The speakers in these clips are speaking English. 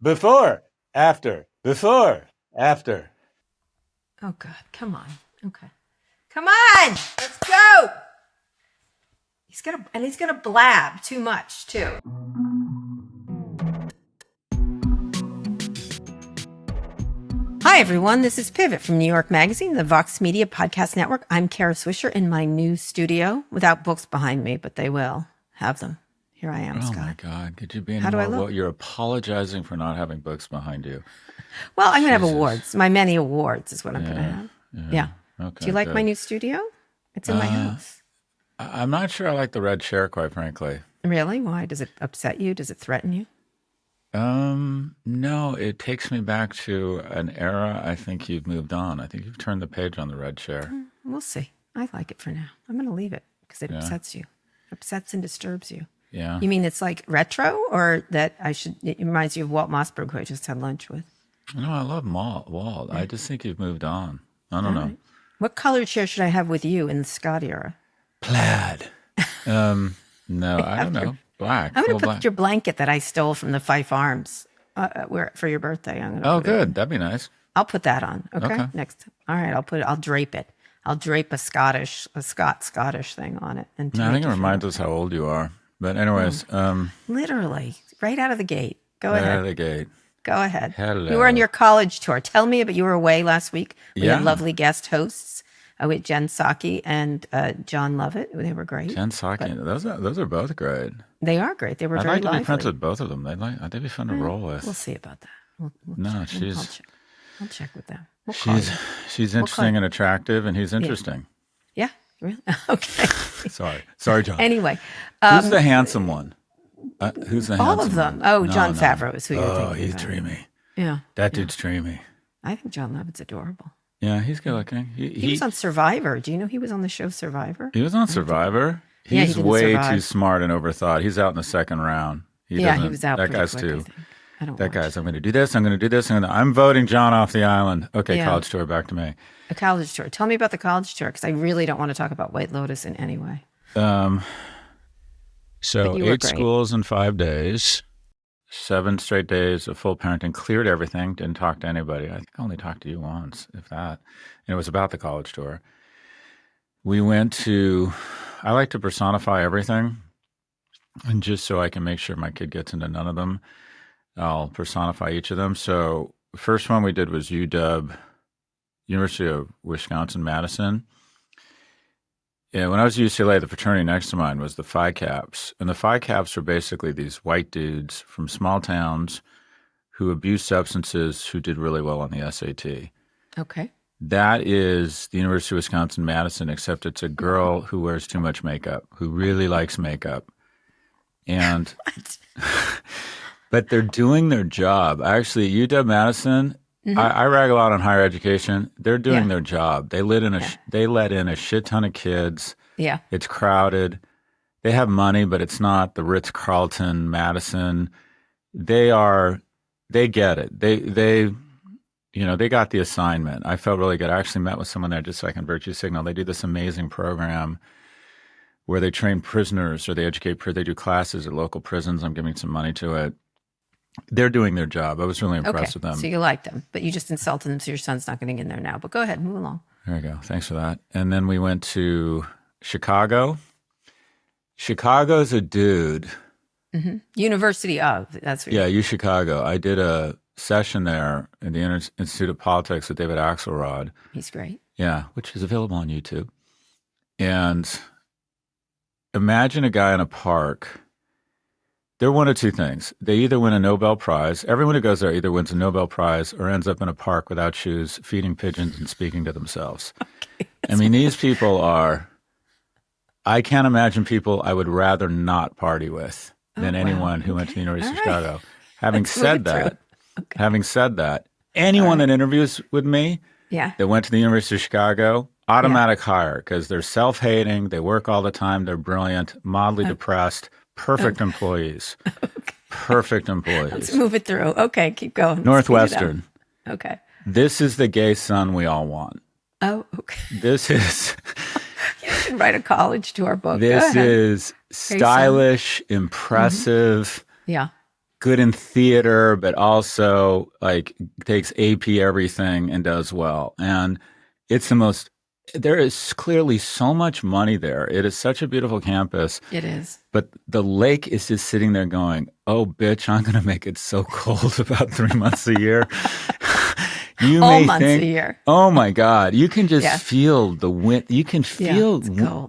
Before, after, before, after. Oh, God. Come on. Okay. Come on. Let's go. He's gonna blab too much, too. Hi, everyone. This is Pivot from New York Magazine, the Vox Media Podcast Network. I'm Kara Swisher in my new studio without books behind me, but they will have them. Here I am, Scott. Oh, my God. Could you be any How do I more? look? Well, you're apologizing for not having books behind you. Well, I'm going to have Jesus. awards. My many awards is what I'm going to have. Yeah. Okay, Do you like good. my new studio? It's in my house. I'm not sure I like the red chair, quite frankly. Really? Why? Does it upset you? Does it threaten you? No, it takes me back to an era. I think you've moved on. I think you've turned the page on the red chair. We'll see. I like it for now. I'm going to leave it because it upsets you. Upsets and disturbs you. Yeah. You mean it's like retro, or that it reminds you of Walt Mossberg, who I just had lunch with? No, I love Walt. I just think you've moved on. I don't know. Right. What color chair should I have with you in the Scott era? Plaid. No, I don't know. Black. I'm going to put black. your blanket that I stole from the Fife Arms for your birthday. I'm gonna Oh, put it. good. That'd be nice. I'll put that on. Okay. Okay. Next. All right. I'll drape it. I'll drape a Scottish thing on it. And No, I think it reminds us how old you are. But anyways, literally right out of the gate. Go right ahead. out of the gate. Go ahead. Hello. You were on your college tour. Tell me about, you were away last week. We Yeah. had lovely guest hosts with Jen Psaki and John Lovett. They were great. Jen Psaki. Those are both great. They are great. They were I'd very like to lively. be friends with both of them. They'd be fun to roll with. We'll see about that. We'll No, check. I'll check with them. We'll call you. she's interesting and attractive, and he's interesting. Yeah, really? Okay. Sorry, John. Anyway. Who's the handsome one? Who's the All handsome of them. one? Oh, No, John no. Favreau is who you're thinking Oh, he's about. dreamy. Yeah. That dude's dreamy. I think John Lovett's adorable. Yeah, he's good looking. He was on Survivor. Do you know he was on the show Survivor? He was on Survivor. Yeah, he He's didn't way survive. too smart and overthought. He's out in the second round. He was out That pretty guy's quick, too. I think. I don't That watch. guy's. I'm going to do this. I'm going to do this. I'm voting John off the island. Okay, Yeah. college tour. Back to me. A college tour. Tell me about the college tour, because I really don't want to talk about White Lotus in any way. So But you were 8 great. schools in 5 days, 7 straight days of full parenting. Cleared everything. Didn't talk to anybody. I think I only talked to you once, if that. And it was about the college tour. We went to. I like to personify everything, and just so I can make sure my kid gets into none of them, I'll personify each of them. So the first one we did was UW, University of Wisconsin-Madison. Yeah, when I was at UCLA, the fraternity next to mine was the Phi Caps. And the Phi Caps were basically these white dudes from small towns who abused substances who did really well on the SAT. Okay. That is the University of Wisconsin-Madison, except it's a girl who wears too much makeup, who really likes makeup. And but they're doing their job. Actually, UW-Madison, I rag a lot on higher education. They're doing their job. They let in a shit ton of kids. Yeah. It's crowded. They have money, but it's not the Ritz-Carlton, Madison. They get it. They got the assignment. I felt really good. I actually met with someone there just so I can virtue signal. They do this amazing program where they train prisoners or they they do classes at local prisons. I'm giving some money to it. They're doing their job. I was really impressed with them. So you like them, but you just insulted them, so your son's not getting in there now. But go ahead, move along. There you go. Thanks for that. And then we went to Chicago. Chicago's a dude. University of, that's what Yeah, UChicago. I did a session there in the Institute of Politics with David Axelrod. he's great. Yeah, which is available on YouTube. And imagine a guy in a park. They're one of two things. They either win a Nobel Prize. Everyone who goes there either wins a Nobel Prize or ends up in a park without shoes, feeding pigeons and speaking to themselves. I mean, these people are, I can't imagine people I would rather not party with than anyone who went to the University of Chicago. Having said that, anyone that interviews with me that went to the University of Chicago, automatic hire, because they're self-hating, they work all the time, they're brilliant, mildly depressed, perfect employees. Perfect employees. Let's move it through. Okay, keep going. Northwestern. Okay. This is the gay son we all want. Oh, okay. This is You should write a college tour book. Go this ahead. is stylish, impressive, Yeah. good in theater, but also like takes AP everything and does well. And it's there is clearly so much money there. It is such a beautiful campus. It is. But the lake is just sitting there going, oh, bitch, I'm going to make it so cold about 3 months a year. You All may months think, a year. oh my God, you can just feel the wind. You can feel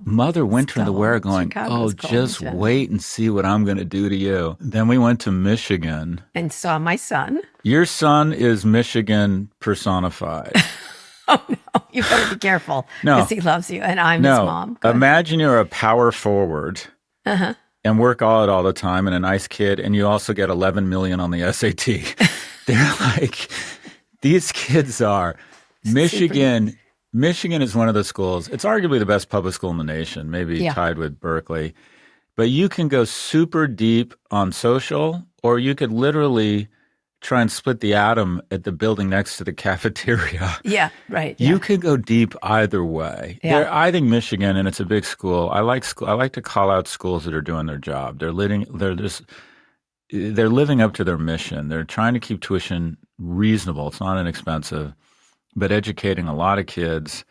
Mother Winter in the wear going, oh, just wait and see what I'm going to do to you. Then we went to Michigan. And saw my son. Your son is Michigan personified. Oh, no, you better be careful because he loves you and I'm his mom. Imagine you're a power forward and work all the time and a nice kid, and you also get 11 million on the SAT. They're like, these kids are Michigan. Michigan is one of the schools. It's arguably the best public school in the nation, maybe tied with Berkeley. But you can go super deep on social, or you could literally try and split the atom at the building next to the cafeteria. Yeah, right. You can go deep either way. Yeah. I think Michigan, and it's a big school. I like to call out schools that are doing their job. They're living up to their mission. They're trying to keep tuition reasonable. It's not inexpensive, but educating a lot of kids.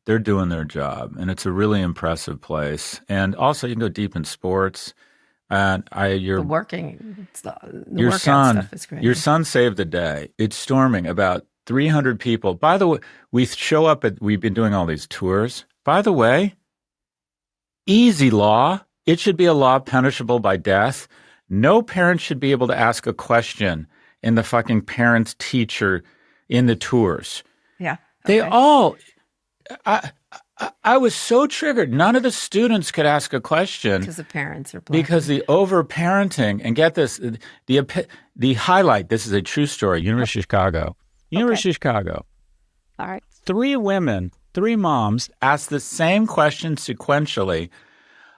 They're doing their job, and it's a really impressive place. And also, you can go deep in sports. And the workout stuff is great. Your son saved the day. It's storming about 300 people. By the way, we've been doing all these tours. By the way, easy law. It should be a law punishable by death. No parent should be able to ask a question in the fucking parents teacher in the tours. Yeah. They all, I was so triggered. None of the students could ask a question because the parents are bluffing. Because the over-parenting, and get this, the highlight, this is a true story, University of Chicago. University of Chicago. All right. 3 women, 3 moms asked the same question sequentially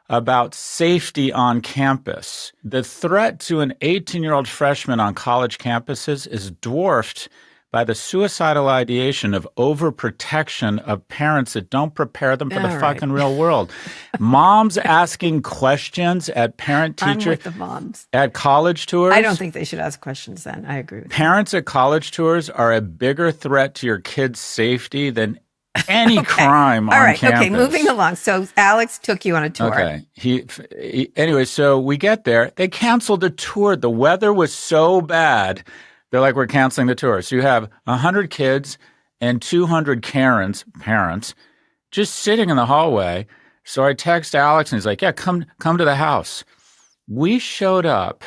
about safety on campus. The threat to an 18-year-old freshman on college campuses is dwarfed by the suicidal ideation of overprotection of parents that don't prepare them for the fucking real world. Moms asking questions at parent-teacher... I'm with the moms. At college tours? I don't think they should ask questions then. I agree with Parents at college tours are a bigger threat to your kids' safety than any crime on campus. Okay, moving along. So Alex took you on a tour. Okay. Anyway, so we get there. They canceled the tour. The weather was so bad. They're like, we're canceling the tour. So you have 100 kids and 200 Karens, parents, just sitting in the hallway. So I text Alex, and he's like, yeah, come to the house. We showed up.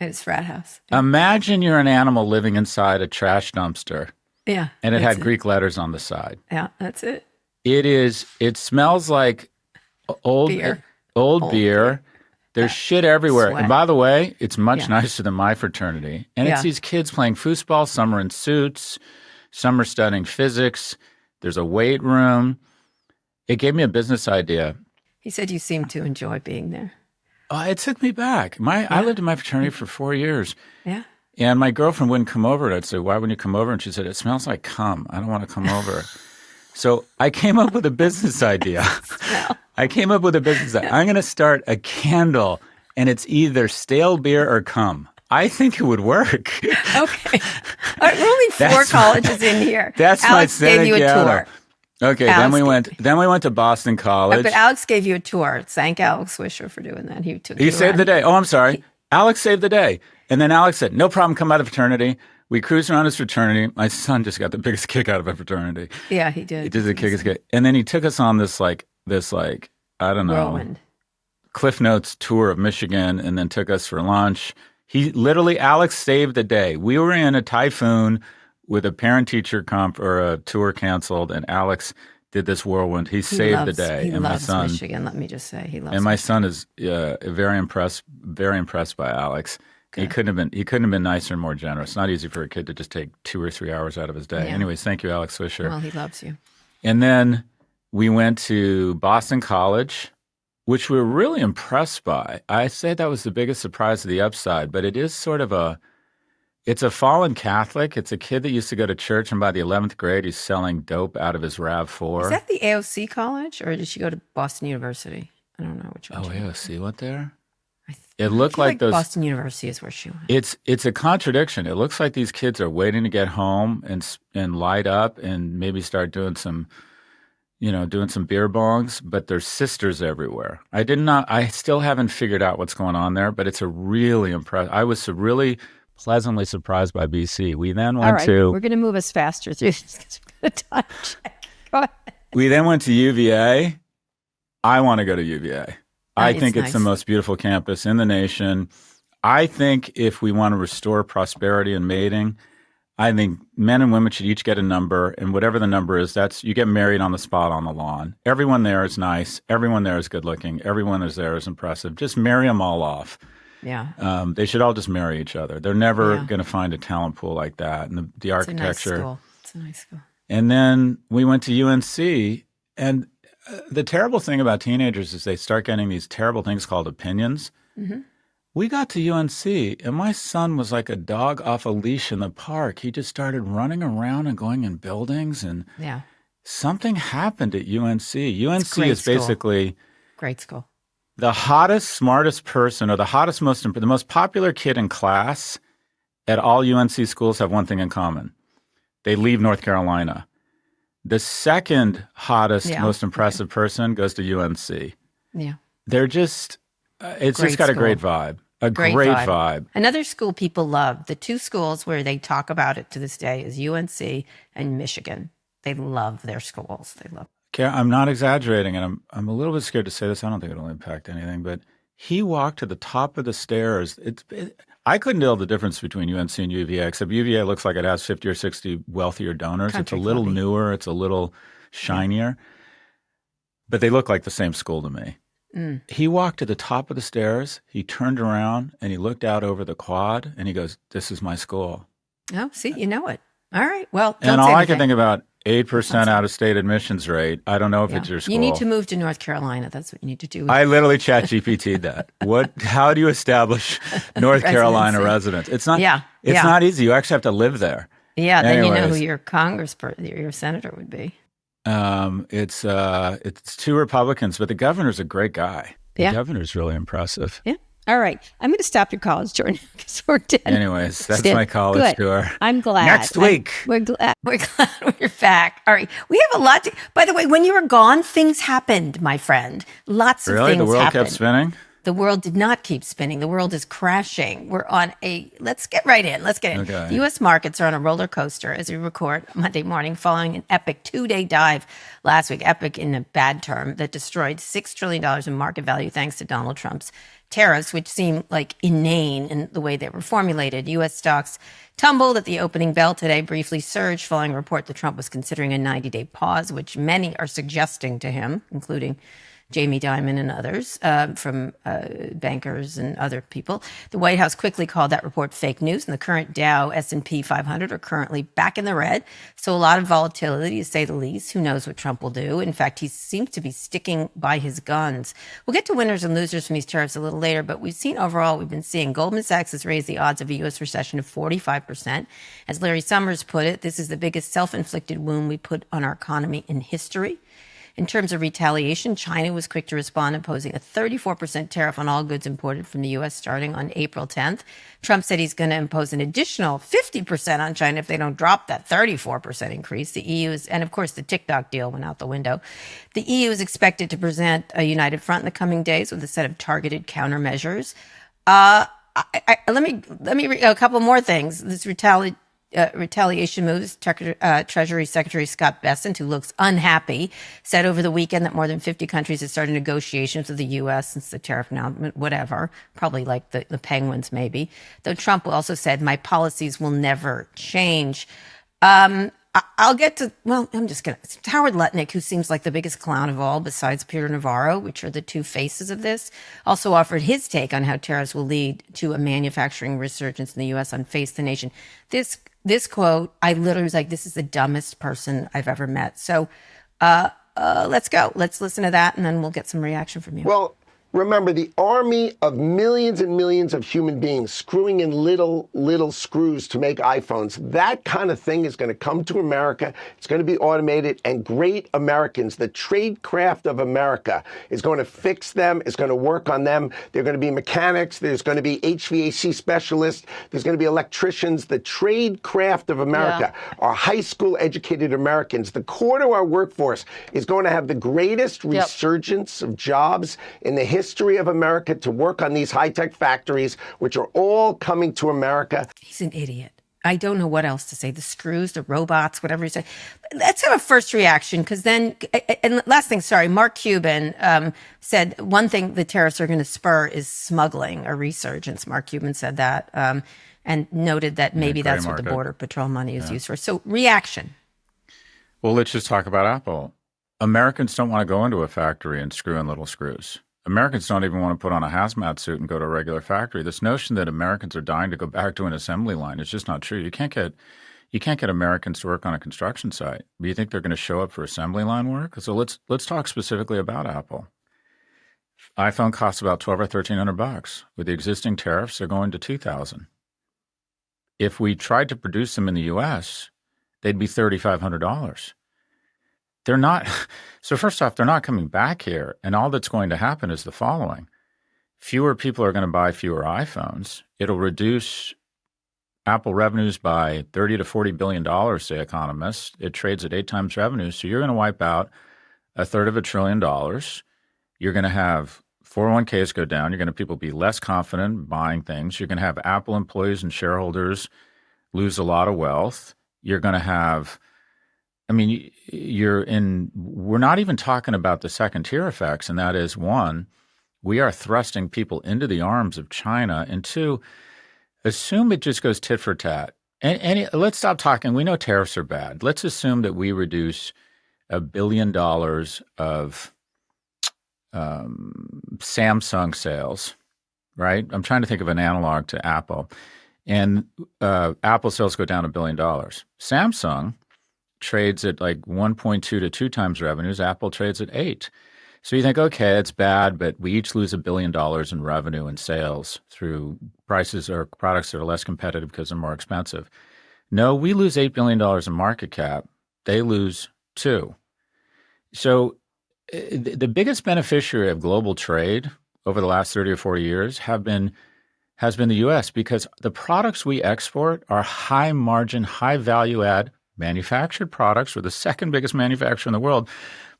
At his frat house. Imagine you're an animal living inside a trash dumpster. Yeah. And it had Greek letters on the side. Yeah, that's it. It smells like old beer. There's shit everywhere. Sweat. And by the way, it's much nicer than my fraternity. And it's these kids playing foosball. Some are in suits. Some are studying physics. There's a weight room. It gave me a business idea. He said you seemed to enjoy being there. It took me back. I lived in my fraternity for 4 years. Yeah. And my girlfriend wouldn't come over. And I'd say, why wouldn't you come over? And she said, it smells like cum. I don't want to come over. So I came up with a business idea. I'm going to start a candle, and it's either stale beer or cum. I think it would work. Okay. All right, we're only 4 colleges in here. That's Alex my gave you a tour. Okay, then we went to Boston College. But Alex gave you a tour. Thank Alex Swisher for doing that. He saved the day. Oh, I'm sorry. Alex saved the day. And then Alex said, no problem, come out of fraternity. We cruised around his fraternity. My son just got the biggest kick out of a fraternity. Yeah, he did. He did the biggest kick. And then he took us on this I don't know, whirlwind. Cliff Notes tour of Michigan, and then took us for lunch. Alex saved the day. We were in a typhoon with a parent-teacher or a tour canceled, and Alex did this whirlwind. He saved the day. He loves Michigan, let me just say. He loves And my son is very impressed by Alex. Good. He couldn't have been nicer and more generous. It's not easy for a kid to just take 2 or 3 hours out of his day. Yeah. Anyways, thank you, Alex Swisher. Well, he loves you. And then we went to Boston College, which we were really impressed by. I say that was the biggest surprise of the upside, but it is sort of it's a fallen Catholic. It's a kid that used to go to church, and by the 11th grade, he's selling dope out of his RAV4. Is that the AOC college, or did she go to Boston University? I don't know which one. Oh, AOC went there? It looked like those. Boston University is where she went. It's a contradiction. It looks like these kids are waiting to get home and light up and maybe start doing some beer bongs, but there's sisters everywhere. I still haven't figured out what's going on there, but it's a really I was really pleasantly surprised by BC. We then went we're going to move us faster through this because we're going to time check. Go ahead. We then went to UVA. I want to go to UVA. I think it's nice. the most beautiful campus in the nation. I think if we want to restore prosperity and mating, I think men and women should each get a number, and whatever the number is, you get married on the spot on the lawn. Everyone there is nice. Everyone there is good looking. Everyone is there is impressive. Just marry them all off. Yeah. They should all just marry each other. They're never going to find a talent pool like that. And the architecture. It's a nice school. And then we went to UNC, and the terrible thing about teenagers is they start getting these terrible things called opinions. Mm-hmm. We got to UNC, and my son was like a dog off a leash in the park. He just started running around and going in buildings, and something happened at UNC. UNC is basically great school. The hottest, smartest person, or the most popular kid in class at all UNC schools have one thing in common. They leave North Carolina. The second hottest, most impressive person goes to UNC. Yeah. They're just, it's just got a great vibe. A great vibe. Another school people love, the two schools where they talk about it to this day is UNC and Michigan. They love their schools. They love. Okay, I'm not exaggerating, and I'm a little bit scared to say this. I don't think it'll impact anything, but he walked to the top of the stairs. I couldn't tell the difference between UNC and UVA, except UVA looks like it has 50 or 60 wealthier donors. It's a little newer. It's a little shinier. But they look like the same school to me. Mm. He walked to the top of the stairs. He turned around, and he looked out over the quad, and he goes, "This is my school." Oh, see, you know it. All right. Well, and all I can think about, 8% out-of-state admissions rate. I don't know if it's your school. You need to move to North Carolina. That's what you need to do. I literally ChatGPT'd that. How do you establish North Carolina residence? It's not. It's not easy. You actually have to live there. Yeah. Anyways, then you know who your senator would be. It's two Republicans, but the governor's a great guy. The governor's really impressive. Yeah. All right. I'm going to stop your college, Jordan, because we're dead. Anyways, that's my college tour. I'm glad. Next week. We're glad we're back. All right. We have a lot to... By the way, when you were gone, things happened, my friend. Lots of things happened. Really? The world kept spinning? The world did not keep spinning. The world is crashing. We're on let's get right in. Okay. The U.S. markets are on a roller coaster as we record Monday morning following an epic 2-day dive last week, epic in a bad term, that destroyed $6 trillion in market value thanks to Donald Trump's tariffs, which seem like inane in the way they were formulated. U.S. stocks tumbled at the opening bell today, briefly surged following a report that Trump was considering a 90-day pause, which many are suggesting to him, including Jamie Dimon and others from bankers and other people. The White House quickly called that report fake news, and the current Dow, S&P 500 are currently back in the red. So a lot of volatility, to say the least. Who knows what Trump will do? In fact, he seems to be sticking by his guns. We'll get to winners and losers from these tariffs a little later, but we've been seeing Goldman Sachs has raised the odds of a U.S. recession to 45%. As Larry Summers put it, this is the biggest self-inflicted wound we put on our economy in history. In terms of retaliation, China was quick to respond, imposing a 34% tariff on all goods imported from the U.S. starting on April 10th. Trump said he's going to impose an additional 50% on China if they don't drop that 34% increase. The EU is, and of course, the TikTok deal went out the window. The EU is expected to present a united front in the coming days with a set of targeted countermeasures. Let me read a couple more things. This retaliation moves. Treasury Secretary Scott Bessent, who looks unhappy, said over the weekend that more than 50 countries have started negotiations with the U.S. since the tariff announcement, whatever, probably like the penguins maybe. Though Trump also said, my policies will never change. I'll get to, I'm just going to, Howard Lutnick, who seems like the biggest clown of all besides Peter Navarro, which are the two faces of this, also offered his take on how tariffs will lead to a manufacturing resurgence in the U.S. on Face the Nation. This quote, I literally was like, this is the dumbest person I've ever met. So let's go. Let's listen to that, and then we'll get some reaction from you. Well, Remember, the army of millions and millions of human beings screwing in little screws to make iPhones, that kind of thing is going to come to America. It's going to be automated, and great Americans, the trade craft of America, is going to fix them, is going to work on them. They're going to be mechanics. There's going to be HVAC specialists. There's going to be electricians. The trade craft of America, our high school educated Americans, the core to our workforce is going to have the greatest resurgence of jobs in the history of America to work on these high-tech factories, which are all coming to America. He's an idiot. I don't know what else to say. The screws, the robots, whatever you say. Let's have a first reaction, because then, and last thing, sorry, Mark Cuban said one thing the tariffs are going to spur is smuggling, a resurgence. Mark Cuban said that and noted that maybe that's what the Border Patrol money is used for. So reaction. Well, let's just talk about Apple. Americans don't want to go into a factory and screw in little screws. Americans don't even want to put on a hazmat suit and go to a regular factory. This notion that Americans are dying to go back to an assembly line is just not true. You can't get Americans to work on a construction site. Do you think they're going to show up for assembly line work? So let's talk specifically about Apple. iPhone costs about $1,200 or $1,300. With the existing tariffs, they're going to $2,000. If we tried to produce them in the U.S., they'd be $3,500. They're not. So first off, they're not coming back here. And all that's going to happen is the following. Fewer people are going to buy fewer iPhones. It'll reduce Apple revenues by $30 to $40 billion, say economists. It trades at 8 times revenue. So you're going to wipe out $1/3 trillion. You're going to have 401ks go down. You're going to have people be less confident buying things. You're going to have Apple employees and shareholders lose a lot of wealth. You're going to have, we're not even talking about the second tier effects. And that is, one, we are thrusting people into the arms of China. And two, assume it just goes tit for tat. And let's stop talking. We know tariffs are bad. Let's assume that we reduce $1 billion of Samsung sales, right? I'm trying to think of an analog to Apple. And Apple sales go down $1 billion. Samsung trades at like 1.2 to 2 times revenues. Apple trades at 8. So you think, okay, it's bad, but we each lose $1 billion in revenue and sales through prices or products that are less competitive because they're more expensive. No, we lose $8 billion in market cap. They lose 2. So the biggest beneficiary of global trade over the last 30 or 40 years has been the U.S. because the products we export are high margin, high value add manufactured products. We're the second biggest manufacturer in the world.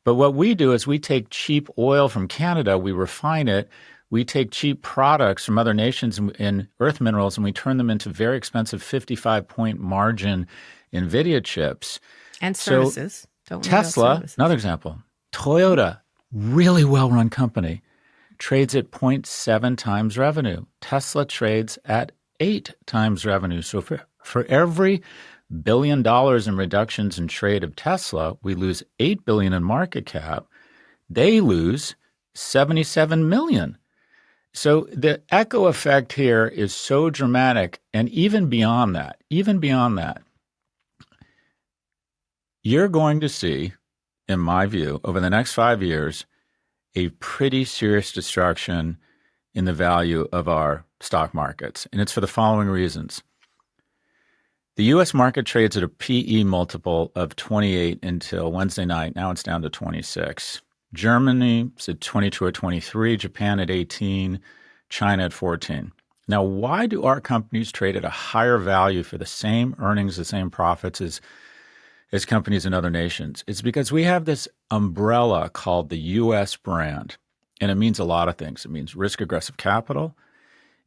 But what we do is we take cheap oil from Canada, we refine it, we take cheap products from other nations in earth minerals, and we turn them into very expensive 55-point margin NVIDIA chips. And services. So Tesla, another example. Toyota, really well-run company, trades at 0.7 times revenue. Tesla trades at 8 times revenue. So for every $1 billion in reductions in trade of Tesla, we lose $8 billion in market cap. They lose $77 million. So the echo effect here is so dramatic. And even beyond that, you're going to see, in my view, over the next 5 years, a pretty serious destruction in the value of our stock markets. And it's for the following reasons. The U.S. market trades at a PE multiple of 28 until Wednesday night. Now it's down to 26. Germany is at 22 or 23, Japan at 18, China at 14. Now, why do our companies trade at a higher value for the same earnings, the same profits as companies in other nations? It's because we have this umbrella called the U.S. brand, and it means a lot of things. It means risk-aggressive capital.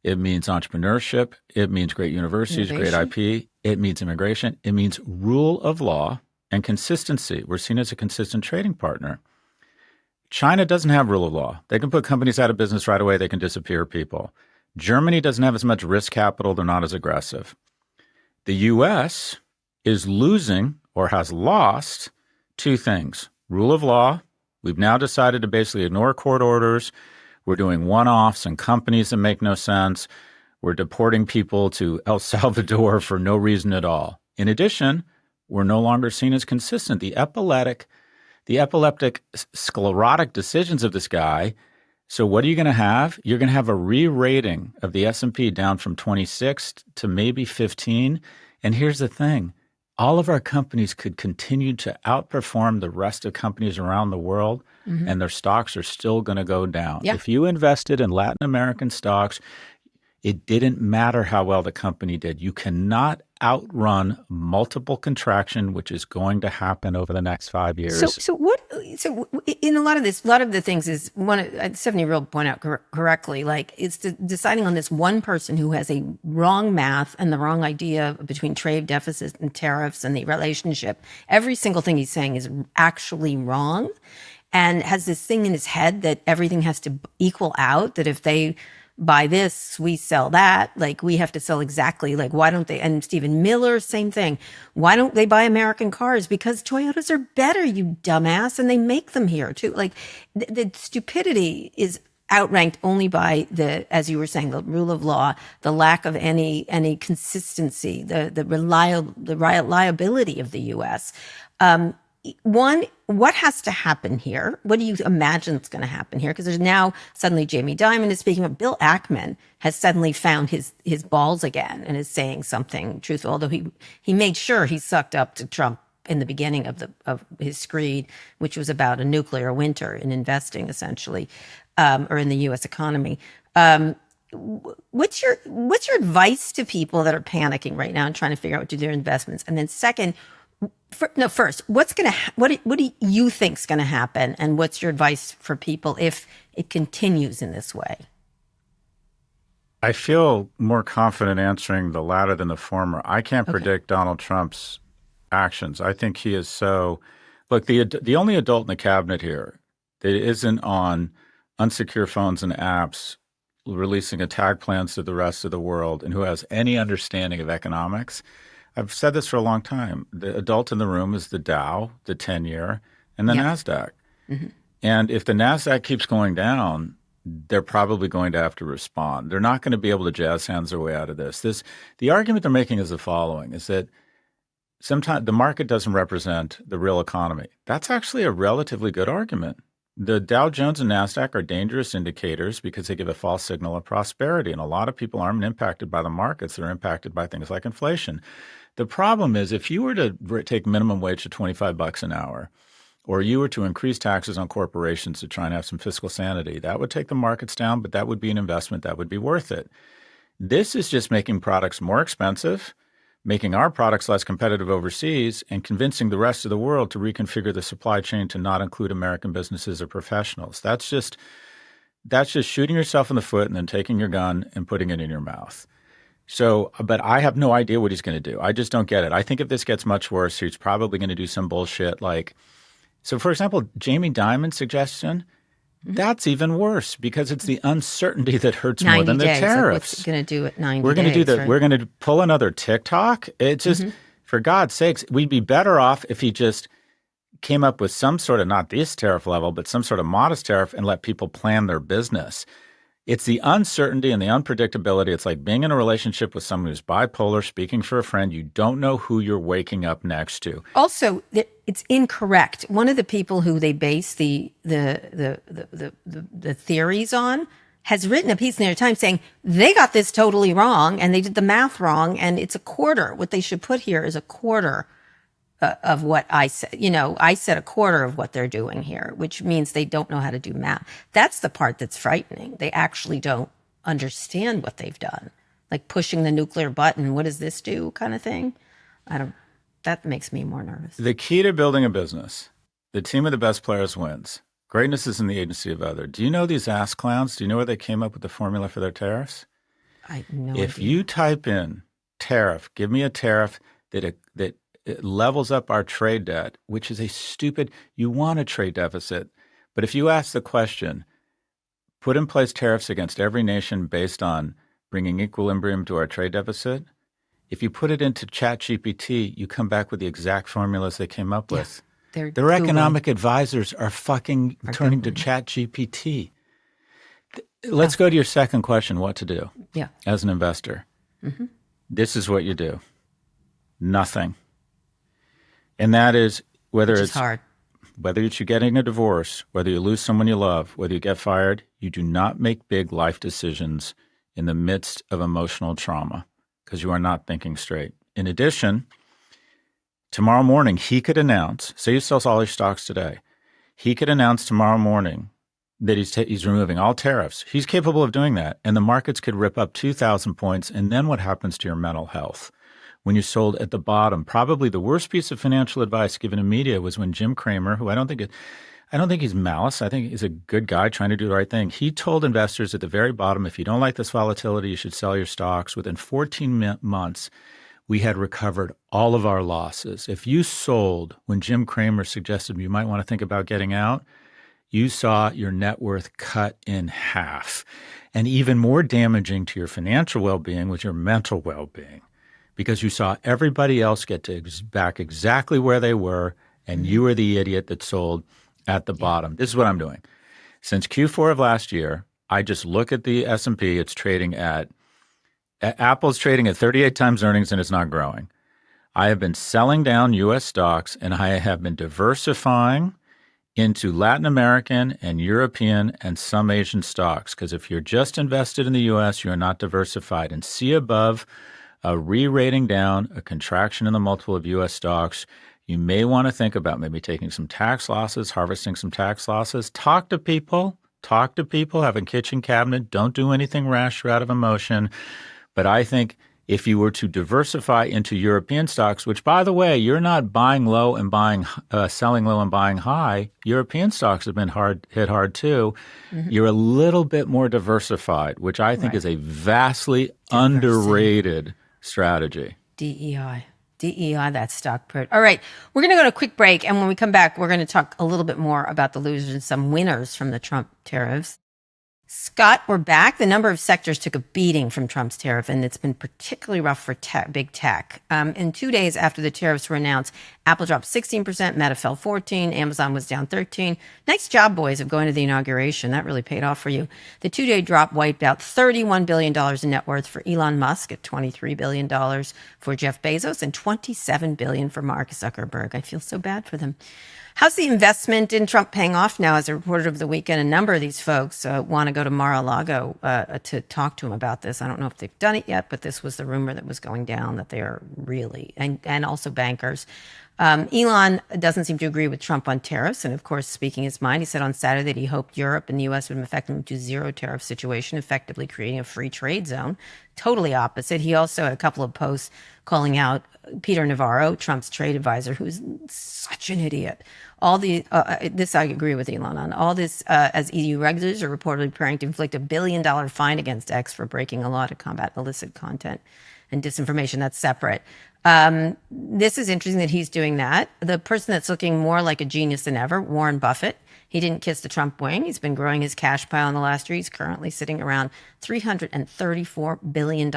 It means entrepreneurship. It means great universities, innovation. Great IP. It means immigration. It means rule of law and consistency. We're seen as a consistent trading partner. China doesn't have rule of law. They can put companies out of business right away. They can disappear people. Germany doesn't have as much risk capital. They're not as aggressive. The U.S. is losing or has lost 2 things. Rule of law. We've now decided to basically ignore court orders. We're doing one-offs and companies that make no sense. We're deporting people to El Salvador for no reason at all. In addition, we're no longer seen as consistent. The epileptic sclerotic decisions of this guy So what are you going to have? You're going to have a re-rating of the S&P down from 26 to maybe 15. And here's the thing. All of our companies could continue to outperform the rest of companies around the world, and their stocks are still going to go down. Yeah. If you invested in Latin American stocks, it didn't matter how well the company did. You cannot outrun multiple contraction, which is going to happen over the next 5 years. So in a lot of the things is Stephanie Real point out correctly, like it's deciding on this one person who has a wrong math and the wrong idea between trade deficits and tariffs and the relationship. Every single thing he's saying is actually wrong, and has this thing in his head that everything has to equal out, that if they buy this, we sell that. Like, we have to sell exactly, like, why don't they? And Stephen Miller, same thing. Why don't they buy American cars? Because Toyotas are better, you dumbass, and they make them here too. Like, the stupidity is outranked only by the, as you were saying, the rule of law, the lack of any consistency, the reliability of the U.S. One, what has to happen here? What do you imagine is going to happen here? Because there's now suddenly Jamie Dimon is speaking, but Bill Ackman has suddenly found his balls again and is saying something truthful. Although he made sure he sucked up to Trump in the beginning of his screed, which was about a nuclear winter in investing, essentially, or in the U.S. economy. What's your advice to people that are panicking right now and trying to figure out what to do with their investments? And then second, first, what do you think is going to happen, and what's your advice for people if it continues in this way? I feel more confident answering the latter than the former. I can't predict Donald Trump's actions. I think he is so. Look, the only adult in the cabinet here that isn't on unsecure phones and apps releasing attack plans to the rest of the world and who has any understanding of economics. I've said this for a long time. The adult in the room is the Dow, the 10-year, and the NASDAQ. Mm-hmm. And if the NASDAQ keeps going down, they're probably going to have to respond. They're not going to be able to jazz hands their way out of this. The argument they're making is the following, is that sometimes the market doesn't represent the real economy. That's actually a relatively good argument. The Dow Jones and NASDAQ are dangerous indicators because they give a false signal of prosperity. And a lot of people aren't impacted by the markets. They're impacted by things like inflation. The problem is if you were to take minimum wage to $25 an hour, or you were to increase taxes on corporations to try and have some fiscal sanity, that would take the markets down, but that would be an investment that would be worth it. This is just making products more expensive, making our products less competitive overseas, and convincing the rest of the world to reconfigure the supply chain to not include American businesses or professionals. That's just shooting yourself in the foot and then taking your gun and putting it in your mouth. So, but I have no idea what he's going to do. I just don't get it. I think if this gets much worse, he's probably going to do some bullshit like, so for example, Jamie Dimon's suggestion, that's even worse because it's the uncertainty that hurts more than the tariffs. Like what's going to do at 90 We're going to days, do that. right? We're going to pull another TikTok. It's just, for God's sakes, we'd be better off if he just came up with some sort of, not this tariff level, but some sort of modest tariff and let people plan their business. It's the uncertainty and the unpredictability. It's like being in a relationship with someone who's bipolar, speaking for a friend. You don't know who you're waking up next to. Also, it's incorrect. One of the people who they base the theories on has written a piece in the New York Times saying they got this totally wrong and they did the math wrong, and it's a quarter. What they should put here is a quarter of what I said. You know, I said a quarter of what they're doing here, which means they don't know how to do math. That's the part that's frightening. They actually don't understand what they've done, like pushing the nuclear button. What does this do, kind of thing? That makes me more nervous. The key to building a business, the team of the best players wins. Greatness is in the agency of others. Do you know these ass clowns? Do you know where they came up with the formula for their tariffs? I have no If idea. you type in tariff, give me a tariff that it levels up our trade debt, which is a stupid, you want a trade deficit. But if you ask the question, put in place tariffs against every nation based on bringing equilibrium to our trade deficit, if you put it into ChatGPT, you come back with the exact formulas they came up with. Their economic advisors are fucking turning to ChatGPT. Let's go to your second question, what to do as an investor. Mm-hmm. This is what you do. Nothing. And that is whether Which it's is hard. whether you're getting a divorce, whether you lose someone you love, whether you get fired, you do not make big life decisions in the midst of emotional trauma because you are not thinking straight. In addition, tomorrow morning, he could announce, say you sell all your stocks today, he could announce tomorrow morning that he's removing all tariffs. He's capable of doing that. And the markets could rip up 2,000 points. And then what happens to your mental health? When you sold at the bottom, probably the worst piece of financial advice given to media was when Jim Cramer, who I don't think he's malice. I think he's a good guy trying to do the right thing. He told investors at the very bottom, if you don't like this volatility, you should sell your stocks. Within 14 months, we had recovered all of our losses. If you sold when Jim Cramer suggested you might want to think about getting out, you saw your net worth cut in half. And even more damaging to your financial well-being was your mental well-being, because you saw everybody else get back exactly where they were, and you were the idiot that sold at the bottom. This is what I'm doing. Since Q4 of last year, I just look at the S&P. It's trading Apple's trading at 38 times earnings, and it's not growing. I have been selling down U.S. stocks, and I have been diversifying into Latin American and European and some Asian stocks, because if you're just invested in the U.S., you're not diversified. And see above a re-rating down, a contraction in the multiple of U.S. stocks, you may want to think about maybe taking some tax losses, harvesting some tax losses. Talk to people, have a kitchen cabinet. Don't do anything rash or out of emotion. But I think if you were to diversify into European stocks, which, by the way, you're not buying low and selling low and buying high. European stocks have been hit hard too. Mm-hmm. You're a little bit more diversified, which I think is a vastly underrated strategy. DEI, that stock put. All right, we're going to go to a quick break. And when we come back, we're going to talk a little bit more about the losers and some winners from the Trump tariffs. Scott, we're back. The number of sectors took a beating from Trump's tariff, and it's been particularly rough for big tech. In 2 days after the tariffs were announced, Apple dropped 16%, Meta fell 14%, Amazon was down 13%. Nice job, boys, of going to the inauguration. That really paid off for you. The 2-day drop wiped out $31 billion in net worth for Elon Musk, at $23 billion for Jeff Bezos, and $27 billion for Mark Zuckerberg. I feel so bad for them. How's the investment in Trump paying off now? As a reporter of the weekend, a number of these folks want to go to Mar-a-Lago to talk to him about this. I don't know if they've done it yet, but this was the rumor that was going down, that they are really, and also bankers. Elon doesn't seem to agree with Trump on tariffs. And of course, speaking his mind, he said on Saturday that he hoped Europe and the U.S. would affect him to zero tariff situation, effectively creating a free trade zone. Totally opposite. He also had a couple of posts calling out Peter Navarro, Trump's trade advisor, who's such an idiot. This I agree with Elon on. All this as EU regulators are reportedly preparing to inflict $1 billion fine against X for breaking a law to combat illicit content and disinformation. That's separate. This is interesting that he's doing that. The person that's looking more like a genius than ever, Warren Buffett. He didn't kiss the Trump wing. He's been growing his cash pile in the last year. He's currently sitting around $334 billion.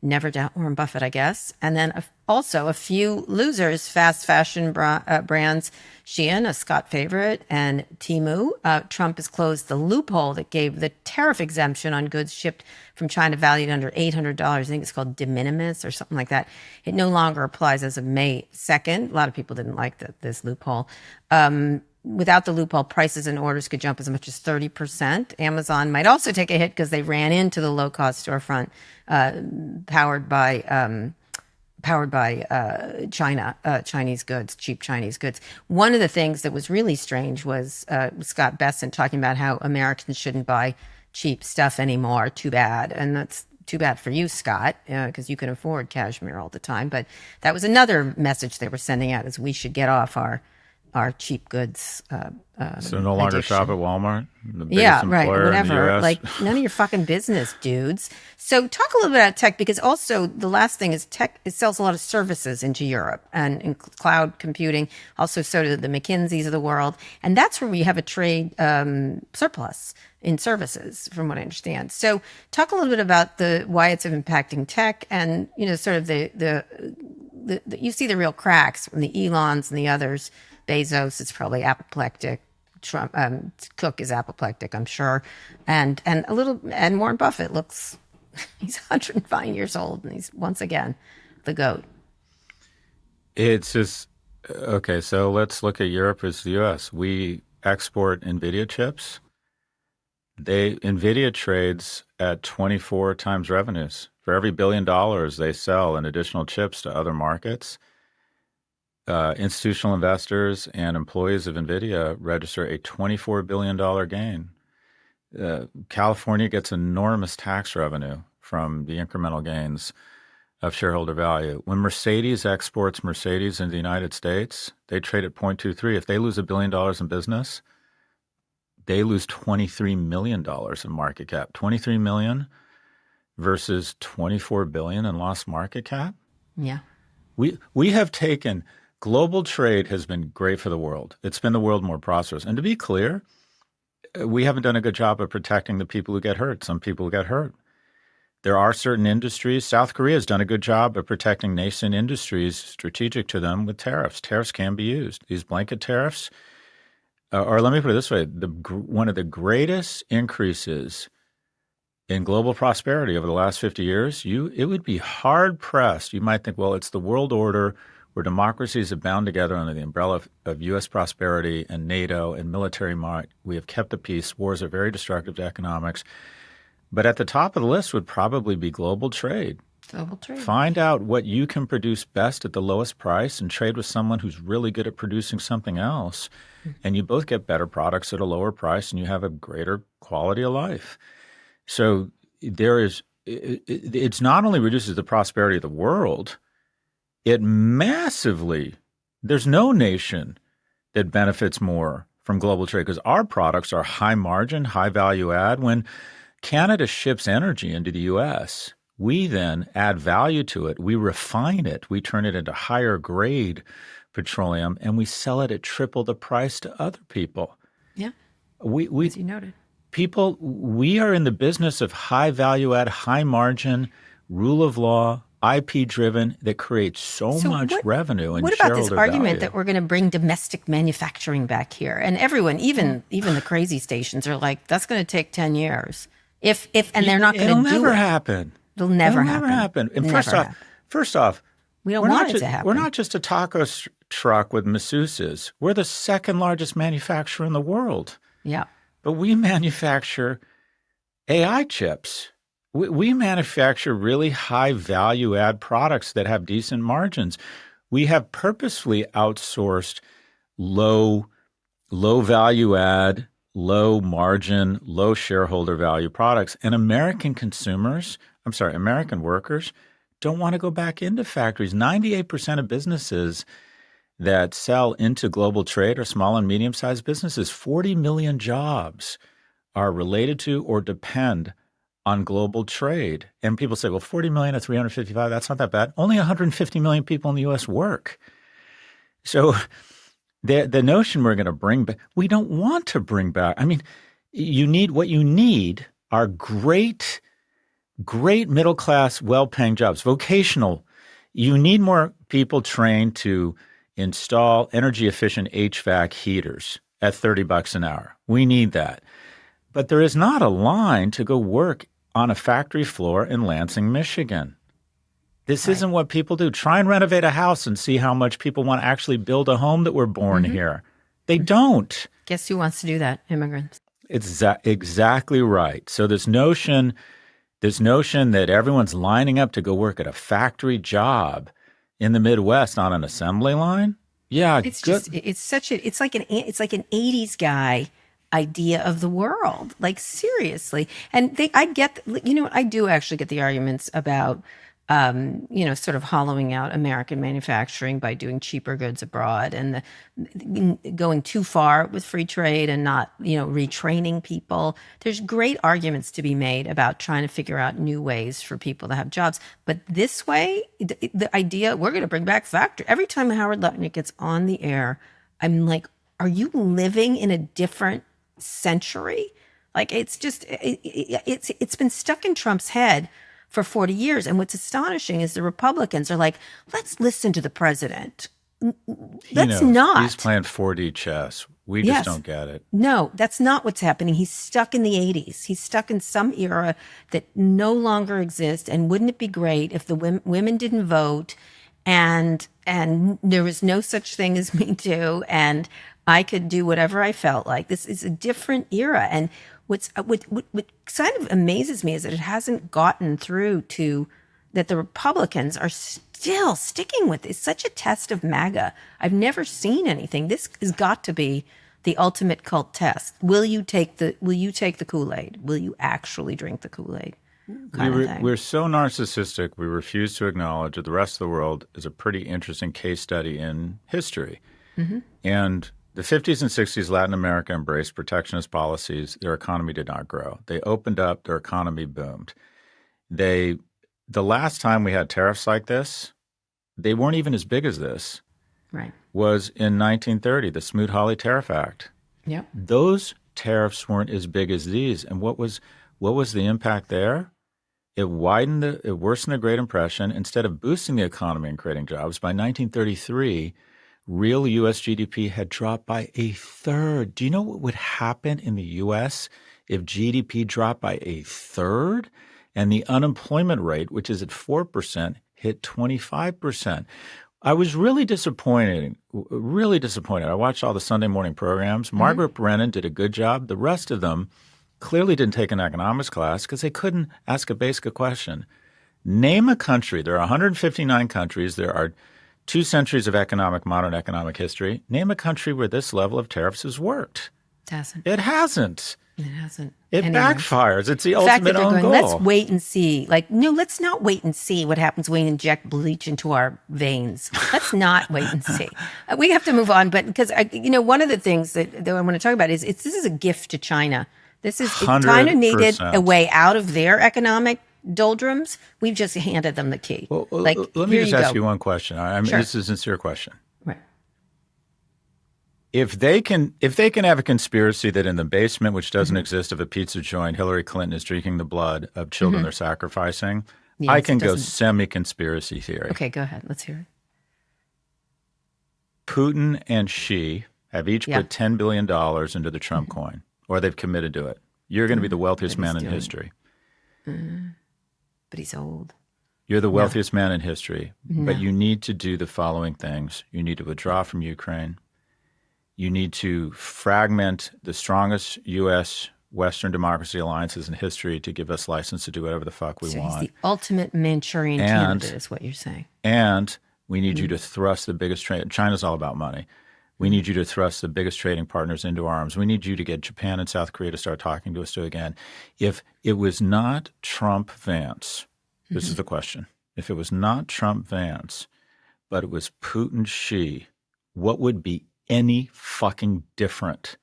Never doubt Warren Buffett, I guess. And then also a few losers, fast fashion brands, Shein, a Scott favorite, and Temu. Trump has closed the loophole that gave the tariff exemption on goods shipped from China valued under $800. I think it's called de minimis or something like that. It no longer applies as of May 2nd. A lot of people didn't like this loophole. Without the loophole, prices and orders could jump as much as 30%. Amazon might also take a hit because they ran into the low-cost storefront powered by Chinese goods, cheap Chinese goods. One of the things that was really strange was Scott Bessent talking about how Americans shouldn't buy cheap stuff anymore. Too bad. And that's too bad for you, Scott, because you can afford cashmere all the time. But that was another message they were sending out, is we should get off our cheap goods. So no longer addiction. Shop at Walmart? The biggest employer in the US? Like, none of your fucking business, dudes. So talk a little bit about tech, because also the last thing is tech, it sells a lot of services into Europe and in cloud computing. Also, so do the McKinseys of the world. And that's where we have a trade surplus in services, from what I understand. So talk a little bit about why it's impacting tech, and, sort of the you see the real cracks from the Elons and the others. Bezos is probably apoplectic. Trump, Cook is apoplectic, I'm sure, and Warren Buffett looks, he's 105 years old, and he's once again the GOAT. It's just Okay, so let's look at Europe as the U.S. We export NVIDIA chips. NVIDIA trades at 24 times revenues. For every $1 billion they sell in additional chips to other markets, institutional investors and employees of NVIDIA register a $24 billion gain. California gets enormous tax revenue from the incremental gains of shareholder value. When Mercedes exports Mercedes into the United States, they trade at 0.23. If they lose $1 billion in business, they lose $23 million in market cap. 23 million versus 24 billion in lost market cap. Yeah. We have taken global trade has been great for the world. It's been the world more prosperous. And to be clear, we haven't done a good job of protecting the people who get hurt. Some people get hurt. There are certain industries. South Korea has done a good job of protecting nascent industries strategic to them with tariffs. Tariffs can be used. These blanket tariffs, or let me put it this way, one of the greatest increases in global prosperity over the last 50 years, it would be hard-pressed. You might think, well, it's the world order where democracies have bound together under the umbrella of U.S. prosperity and NATO and military might. We have kept the peace. Wars are very destructive to economics. But at the top of the list would probably be global trade. Global trade. Find out what you can produce best at the lowest price and trade with someone who's really good at producing something else. And you both get better products at a lower price and you have a greater quality of life. So it's not only reduces the prosperity of the world, it massively, there's no nation that benefits more from global trade because our products are high margin, high value add. When Canada ships energy into the U.S., we then add value to it. We refine it. We turn it into higher grade petroleum, and we sell it at triple the price to other people. Yeah, we as you noted. People, we are in the business of high value add, high margin, rule of law, IP driven that creates so much revenue and what about this shareholder argument value. that we're going to bring domestic manufacturing back here? And everyone, even the crazy stations, are like, that's going to take 10 years. If they're not going to do it. It'll never happen. It'll never happen. And first off, we don't want it to happen. We're not just a taco truck with masseuses. We're the second largest manufacturer in the world. Yeah. But we manufacture AI chips. We manufacture really high value add products that have decent margins. We have purposefully outsourced low value add, low margin, low shareholder value products. And American workers don't want to go back into factories. 98% of businesses that sell into global trade are small and medium-sized businesses. 40 million jobs are related to or depend on global trade. And people say, well, 40 million of 355, that's not that bad. Only 150 million people in the U.S. work. So the notion we're going to bring back, we don't want to bring back. I mean, what you need are great middle-class, well-paying jobs, vocational. You need more people trained to install energy-efficient HVAC heaters at $30 an hour. We need that. But there is not a line to go work on a factory floor in Lansing, Michigan. This isn't what people do. Try and renovate a house and see how much people want to actually build a home that were born here. They don't. Guess who wants to do that? Immigrants. It's exactly right. So this notion that everyone's lining up to go work at a factory job in the Midwest on an assembly line, it's like an 80s guy idea of the world. Like, seriously. And I do actually get the arguments about sort of hollowing out American manufacturing by doing cheaper goods abroad and going too far with free trade and not, retraining people. There's great arguments to be made about trying to figure out new ways for people to have jobs. But this way, the idea, we're going to bring back factory. Every time Howard Lutnick gets on the air, I'm like, are you living in a different century? Like, it's just, it's been stuck in Trump's head for 40 years. And what's astonishing is the Republicans are like, let's listen to the president. Let's not. He's playing 4D chess. We just don't get it. No, that's not what's happening. He's stuck in the 80s. He's stuck in some era that no longer exists. And wouldn't it be great if the women didn't vote and there was no such thing as Me Too, and I could do whatever I felt like. This is a different era, and what kind of amazes me is that it hasn't gotten through to that the Republicans are still sticking with. It's such a test of MAGA. I've never seen anything. This has got to be the ultimate cult test. Will you take the Kool-Aid? Will you actually drink the Kool-Aid? We're so narcissistic, we refuse to acknowledge that the rest of the world is a pretty interesting case study in history. And the 50s and 60s, Latin America embraced protectionist policies. Their economy did not grow. They opened up, their economy boomed. The last time we had tariffs like this, they weren't even as big as this, Right. was in 1930, the Smoot-Hawley Tariff Act. Yep. Those tariffs weren't as big as these. And what was the impact there? It worsened the Great Impression. Instead of boosting the economy and creating jobs, by 1933, real U.S. GDP had dropped by a third. Do you know what would happen in the U.S. if GDP dropped by a third? And the unemployment rate, which is at 4%, hit 25%. I was really disappointed. I watched all the Sunday morning programs. Margaret Brennan did a good job. The rest of them clearly didn't take an economics class because they couldn't ask a basic question. Name a country. There are 159 countries. There are 2 centuries of modern economic history. Name a country where this level of tariffs has worked. It hasn't. It hasn't. It hasn't. It Anyway. backfires. It's the The fact that ultimate they're own going, goal. let's wait and see. Like, no, let's not wait and see what happens when we inject bleach into our veins. Let's not wait and see. We have to move on. But because, one of the things that I want to talk about is this is a gift to China. China needed 100%. a way out of their economic doldrums. We've just handed them the key. Well, like, let me here just ask go. you one question. Sure. This is a sincere question. Right. If they can have a conspiracy that in the basement, which doesn't exist, of a pizza joint, Hillary Clinton is drinking the blood of children they're sacrificing, Yes, I can it go doesn't- semi-conspiracy theory. Okay, go ahead. Let's hear it. Putin and Xi have each Yeah. put $10 billion into the Trump coin, or they've committed to it. You're going to be the wealthiest But he's man in doing it. history. But he's old. You're the wealthiest man in history, but you need to do the following things. You need to withdraw from Ukraine. You need to fragment the strongest U.S. Western democracy alliances in history to give us license to do whatever the fuck we So want. he's the ultimate Manchurian And- candidate, is what you're saying. And we need you to thrust the biggest trade. China's all about money. We need you to thrust the biggest trading partners into arms. We need you to get Japan and South Korea to start talking to us too again. If it was not Trump Vance, this is the question. If it was not Trump Vance, but it was Putin Xi, what would be any fucking different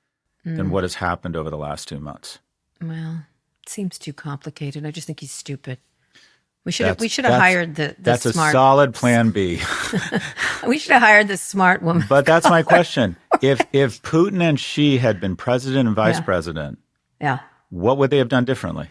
than what has happened over the last 2 months? Well, it seems too complicated. I just think he's stupid. We should have That's- hired the That's smart. a solid plan B. We should have hired the smart woman. But that's my question. If Putin and Xi had been president and vice Yeah. president, Yeah. what would they have done differently?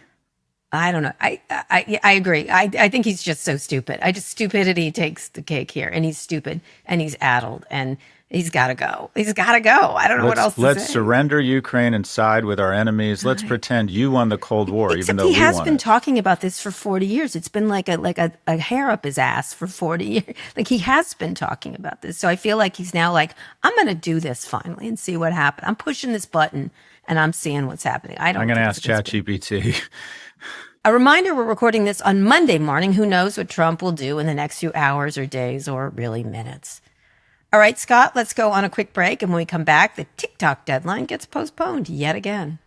I don't know. I agree. I think he's just so stupid. Stupidity takes the cake here, and he's stupid, and he's addled, and he's got to go. He's got to go. I don't know what else to Let's say. surrender Ukraine and side with our enemies. Let's pretend you won the Cold War, Except even though he we has won been it. talking about this for 40 years. It's been like a hair up his ass for 40 years. Like, he has been talking about this. So I feel like he's now like, I'm going to do this finally and see what happens. I'm pushing this button and I'm seeing what's happening. I'm going to ask ChatGPT. A reminder, we're recording this on Monday morning. Who knows what Trump will do in the next few hours or days or really minutes. All right, Scott, let's go on a quick break. And when we come back, the TikTok deadline gets postponed yet again.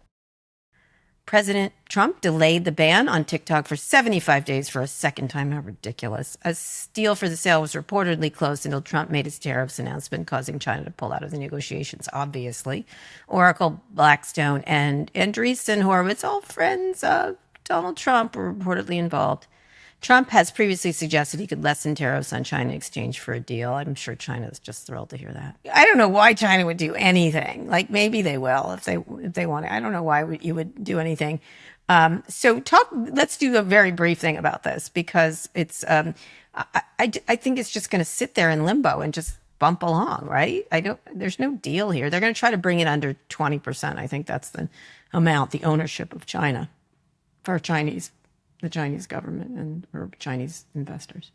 President Trump delayed the ban on TikTok for 75 days for a second time. How ridiculous. A deal for the sale was reportedly closed until Trump made his tariffs announcement, causing China to pull out of the negotiations, obviously. Oracle, Blackstone, and Andreessen Horowitz, all friends of Donald Trump, were reportedly involved. Trump has previously suggested he could lessen tariffs on China in exchange for a deal. I'm sure China is just thrilled to hear that. I don't know why China would do anything. Like, maybe they will if they want to. I don't know why you would do anything. Let's do a very brief thing about this, because it's I think it's just going to sit there in limbo and just bump along, right? There's no deal here. They're going to try to bring it under 20%. I think that's the amount, the ownership of China for the Chinese government and or Chinese investors.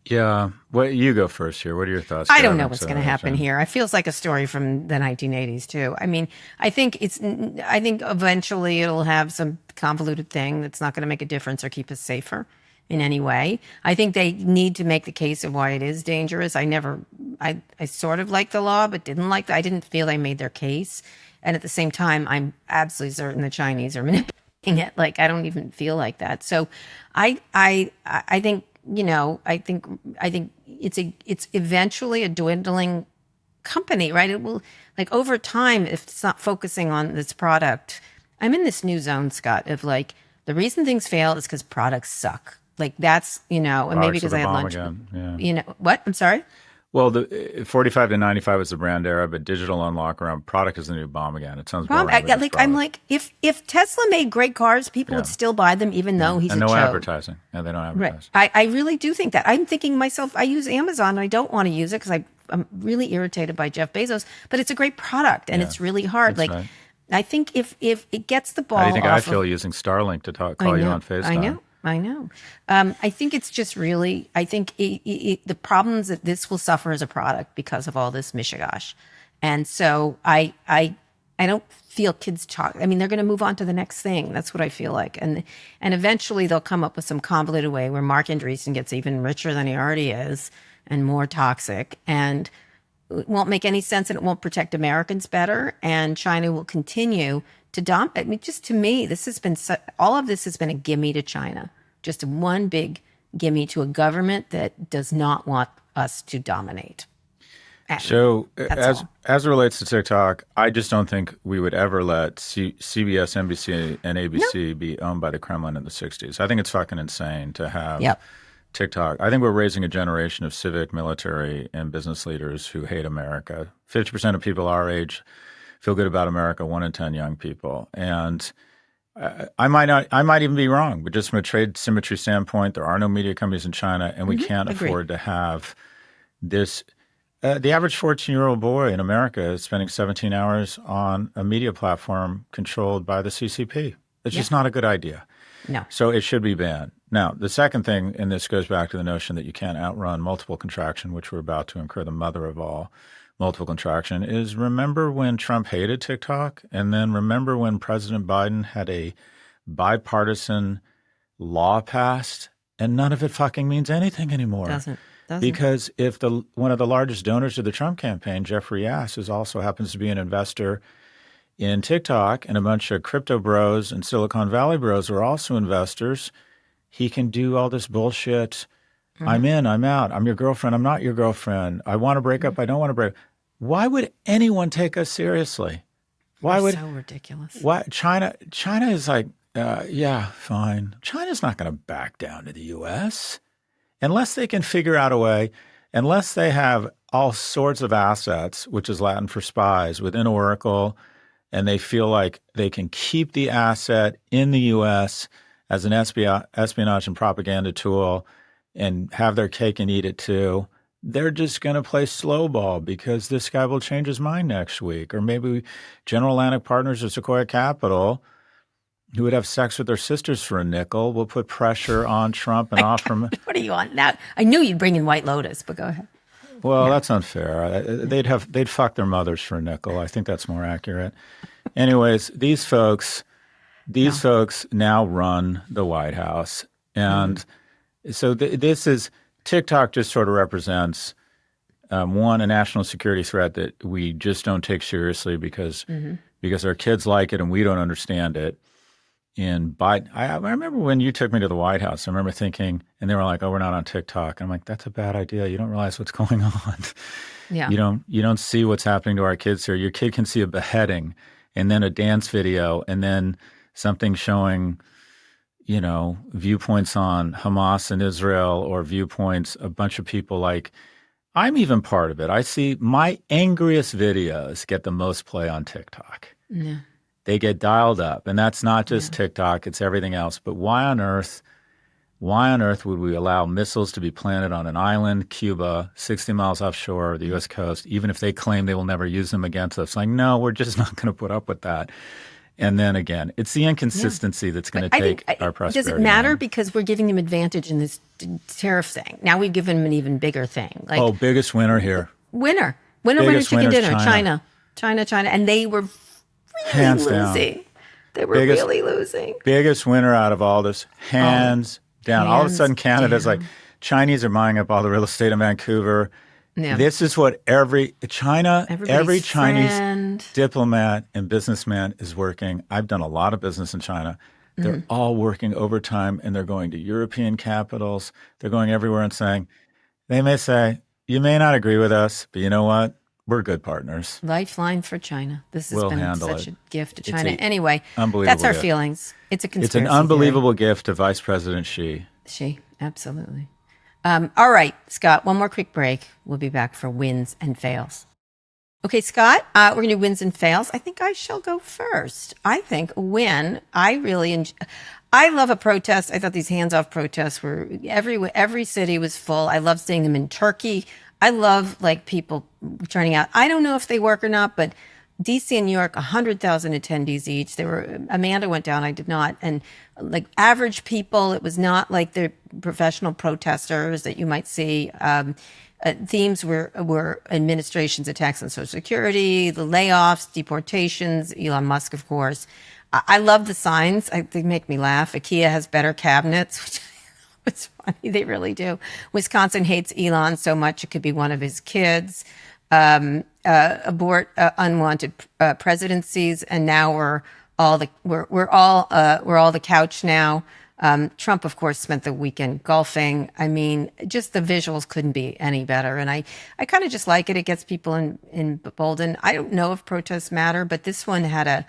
Yeah. Well, you go first here. What are your thoughts? I don't know Karen? what's going to happen here. It feels like a story from the 1980s too. I mean, I think eventually it'll have some convoluted thing that's not going to make a difference or keep us safer in any way. I think they need to make the case of why it is dangerous. I sort of like the law, but I didn't feel they made their case. And at the same time, I'm absolutely certain the Chinese are manipulating it. Like, I don't even feel like that. So I think, I think it's eventually a dwindling company, right? It will, like, over time, if it's not focusing on this product. I'm in this new zone, Scott, of like, the reason things fail is because products suck. Like, that's, and maybe because I had lunch. Yeah. What? I'm sorry? Well, the 45 to 95 was the brand era, but digital unlock around product is the new bomb again. It sounds boring. I'm like, if Tesla made great cars, people would still buy them, even though he's and a no chode. advertising. Yeah, they don't advertise. Right. I really do think that. I'm thinking myself, I use Amazon and I don't want to use it because I'm really irritated by Jeff Bezos, but it's a great product and it's really hard. That's Like, right. I think if it gets the ball How do you think I off feel using Starlink to call you on FaceTime? I know. I think it's just really, I think the problems that this will suffer as a product because of all this mishigash. And so I don't feel kids talk. I mean, they're going to move on to the next thing. That's what I feel like. And eventually they'll come up with some convoluted way where Mark Andreessen gets even richer than he already is and more toxic. And it won't make any sense and it won't protect Americans better. And China will continue to dominate. I mean, just to me, all of this has been a gimme to China. Just one big gimme to a government that does not want us to dominate. So as it relates to TikTok, I just don't think we would ever let CBS, NBC, and ABC be owned by the Kremlin in the 60s. I think it's fucking insane to have TikTok. I think we're raising a generation of civic, military, and business leaders who hate America. 50% of people our age feel good about America, 1 in 10 young people. And I might even be wrong, but just from a trade symmetry standpoint, there are no media companies in China, and we can't afford to have this. The average 14-year-old boy in America is spending 17 hours on a media platform controlled by the CCP. It's just not a good idea. No. So it should be banned. Now, the second thing, and this goes back to the notion that you can't outrun multiple contraction, which we're about to incur the mother of all multiple contraction, is remember when Trump hated TikTok? And then remember when President Biden had a bipartisan law passed and none of it fucking means anything anymore. Doesn't. Because if one of the largest donors of the Trump campaign, Jeffrey Yass, also happens to be an investor in TikTok, and a bunch of crypto bros and Silicon Valley bros are also investors, he can do all this bullshit. I'm in, I'm out. I'm your girlfriend. I'm not your girlfriend. I want to break up. I don't want to break up. Why would anyone take us seriously? So ridiculous. Why China is like, yeah, fine. China's not going to back down to the U.S. unless they can figure out a way, unless they have all sorts of assets, which is Latin for spies, within Oracle, and they feel like they can keep the asset in the U.S. as an espionage and propaganda tool and have their cake and eat it too. They're just going to play slow ball because this guy will change his mind next week. Or maybe General Atlantic Partners or Sequoia Capital, who would have sex with their sisters for a nickel, will put pressure on Trump and offer him. What do you want now? I knew you'd bring in White Lotus, but go ahead. Well, that's unfair. They'd fuck their mothers for a nickel. I think that's more accurate. Anyways, these folks now run the White House. And so this is TikTok just sort of represents one, a national security threat that we just don't take seriously because our kids like it and we don't understand it. And I remember when you took me to the White House, I remember thinking, and they were like, "Oh, we're not on TikTok." And I'm like, "That's a bad idea. You don't realize what's going on. Yeah. You don't see what's happening to our kids here. Your kid can see a beheading, and then a dance video, and then something showing, viewpoints on Hamas and Israel, or viewpoints a bunch of people like." I'm even part of it. I see my angriest videos get the most play on TikTok. Yeah. They get dialed up, and that's not just TikTok, it's everything else. But why on earth would we allow missiles to be planted on an island, Cuba, 60 miles offshore the U.S. coast, even if they claim they will never use them against us? Like, no, we're just not going to put up with that. And then again, it's the inconsistency that's going to I take think, our prosperity. does it matter down. because we're giving them advantage in this tariff thing? Now we've given them an even bigger thing. Like Biggest winner here. winner Biggest chicken winner's dinner, China, and they were really Hands down. losing. They were really losing. Biggest winner out of all this, hands down. All of a sudden, Hands Canada's down. like, Chinese are buying up all the real estate in Vancouver. Yeah. This is what every Everybody's Chinese friend. diplomat and businessman is working. I've done a lot of business in China. They're all working overtime, and they're going to European capitals. They're going everywhere and saying, they may say, you may not agree with us, but you know what? We're good partners. Lifeline for China. This has We'll been handle such it. a gift to It's China. a Anyway, unbelievable that's our gift. feelings. It's a conspiracy It's an theory. unbelievable gift to Vice President Xi. Absolutely. All right, Scott, one more quick break. We'll be back for wins and fails. Okay, Scott, we're going to do wins and fails. I think I shall go first. I think a win, I love a protest. I thought these hands-off protests were every city was full. I love seeing them in Turkey. I love like people turning out. I don't know if they work or not, but DC and New York, 100,000 attendees each. Amanda went down, I did not. And like average people, it was not like the professional protesters that you might see. Themes were administration's attacks on Social Security, the layoffs, deportations, Elon Musk, of course. I love the signs. They make me laugh. IKEA has better cabinets, which it's funny. They really do. Wisconsin hates Elon so much it could be one of his kids. Abort unwanted presidencies, and now we're all the couch now. Trump, of course, spent the weekend golfing. I mean, just the visuals couldn't be any better. And I kind of just like it. It gets people emboldened. I don't know if protests matter, but this one had a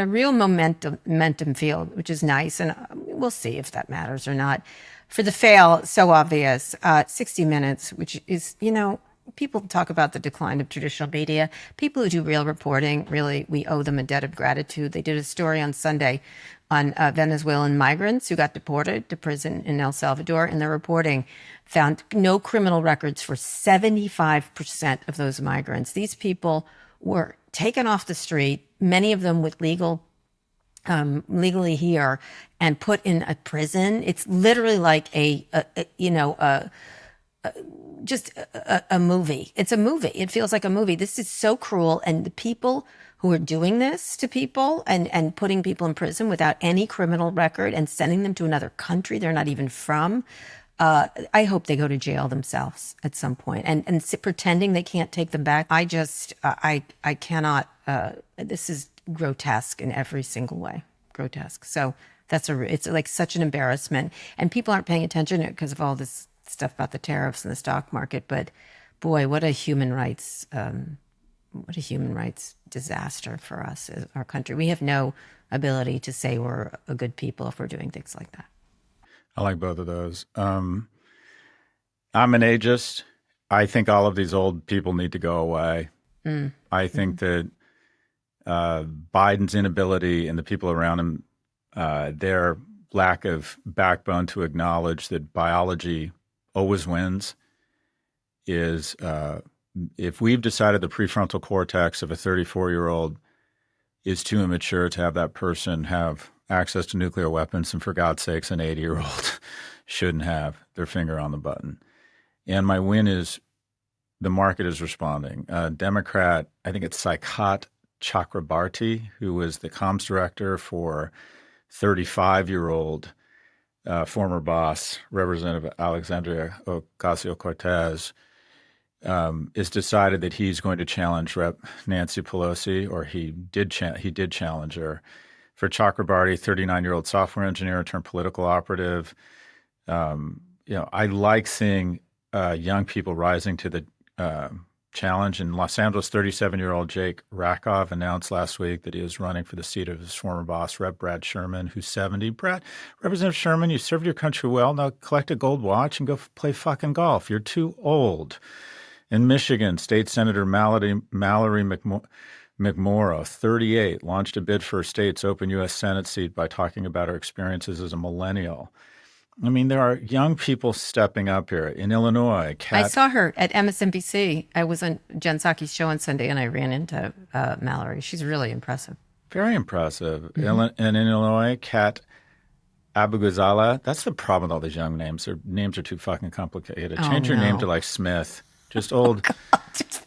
real momentum field, which is nice. And we'll see if that matters or not. For the fail, so obvious, 60 Minutes, which is, people talk about the decline of traditional media. People who do real reporting, really, we owe them a debt of gratitude. They did a story on Sunday on Venezuelan migrants who got deported to prison in El Salvador, and their reporting found no criminal records for 75% of those migrants. These people were taken off the street, many of them with legally here, and put in a prison. It's literally like just a movie. It's a movie. It feels like a movie. This is so cruel. And the people who are doing this to people and putting people in prison without any criminal record and sending them to another country they're not even from, I hope they go to jail themselves at some point and pretending they can't take them back. I cannot. This is grotesque in every single way. Grotesque. So it's like such an embarrassment. And people aren't paying attention to it because of all this stuff about the tariffs and the stock market, but boy, what a human rights disaster for us as our country. We have no ability to say we're a good people if we're doing things like that. I like both of those. I'm an ageist. I think all of these old people need to go away. I think that Biden's inability and the people around him, their lack of backbone to acknowledge that biology always wins is if we've decided the prefrontal cortex of a 34-year-old is too immature to have that person have access to nuclear weapons, and for God's sakes, an 80-year-old shouldn't have their finger on the button. And my win is the market is responding. Democrat, I think it's Saikat Chakrabarti, who was the comms director for 35-year-old former boss, Representative Alexandria Ocasio-Cortez, is decided that he's going to challenge Rep. Nancy Pelosi, or he did challenge her. For Chakrabarti, 39-year-old software engineer turned political operative. I like seeing young people rising to the challenge. In Los Angeles, 37-year-old Jake Rakoff announced last week that he was running for the seat of his former boss, Rep. Brad Sherman, who's 70. Representative Sherman, you served your country well. Now collect a gold watch and go play fucking golf. You're too old. In Michigan, State Senator Mallory McMorrow, 38, launched a bid for her state's open U.S. Senate seat by talking about her experiences as a millennial. I mean, there are young people stepping up here. In Illinois, I saw her at MSNBC. I was on Jen Psaki's show on Sunday, and I ran into Mallory. She's really impressive. Very impressive. In Illinois, Kat Abugazala. That's the problem with all these young names. Their names are too fucking complicated. Change your name to like Smith. Just old.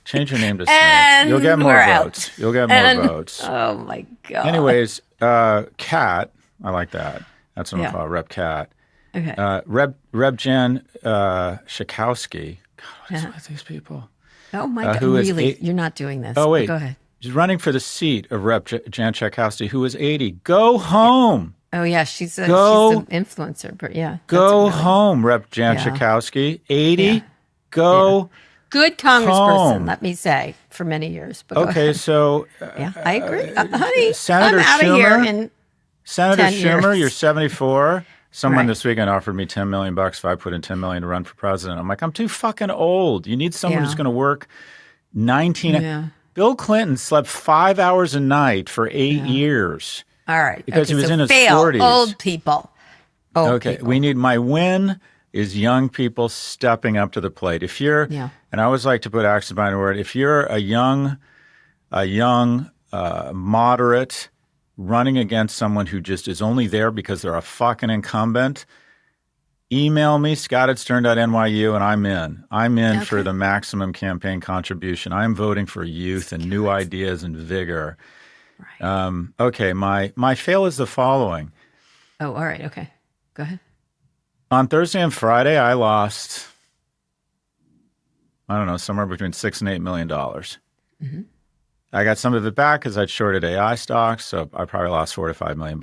Change your name to Smith. You'll get more votes. You'll get more votes. Oh my God. Anyways, Kat. I like that. That's what I'm called, Rep Kat. Okay. Rep Jen Schakowsky. God, what is with these people? Oh my God. Who is Really? You're not doing this. Oh, wait. Go ahead. She's running for the seat of Rep Jan Schakowsky, who is 80. Go home. Oh, yeah. She's an influencer. But yeah. Go home, Rep Jan Schakowsky. 80. Yeah. Go Good congressperson, home. let me say, for many years. But okay, so. yeah, I agree. Honey, Senator I'm out of here in Senator 10 Schumer, years. you're 74. Someone Right. this weekend offered me $10 million if I put in $10 million to run for president. I'm like, I'm too fucking old. You need someone who's going to work 19. Yeah. Bill Clinton slept 5 hours a night for 8 years. All right. Because he was in his fail, 40s. Old people. Okay, we need my win is young people stepping up to the plate. If you're, and I always like to put accents behind the word, if you're a young moderate running against someone who just is only there because they're a fucking incumbent, email me, scott@stern.nyu, and I'm in. I'm in for the maximum campaign contribution. I'm voting for youth and new ideas and vigor. Right. Okay, my fail is the following. Oh, all right. Okay. Go ahead. On Thursday and Friday, I lost, I don't know, somewhere between $6 and $8 million. Mm-hmm. I got some of it back because I'd shorted AI stocks, so I probably lost $4 to $5 million.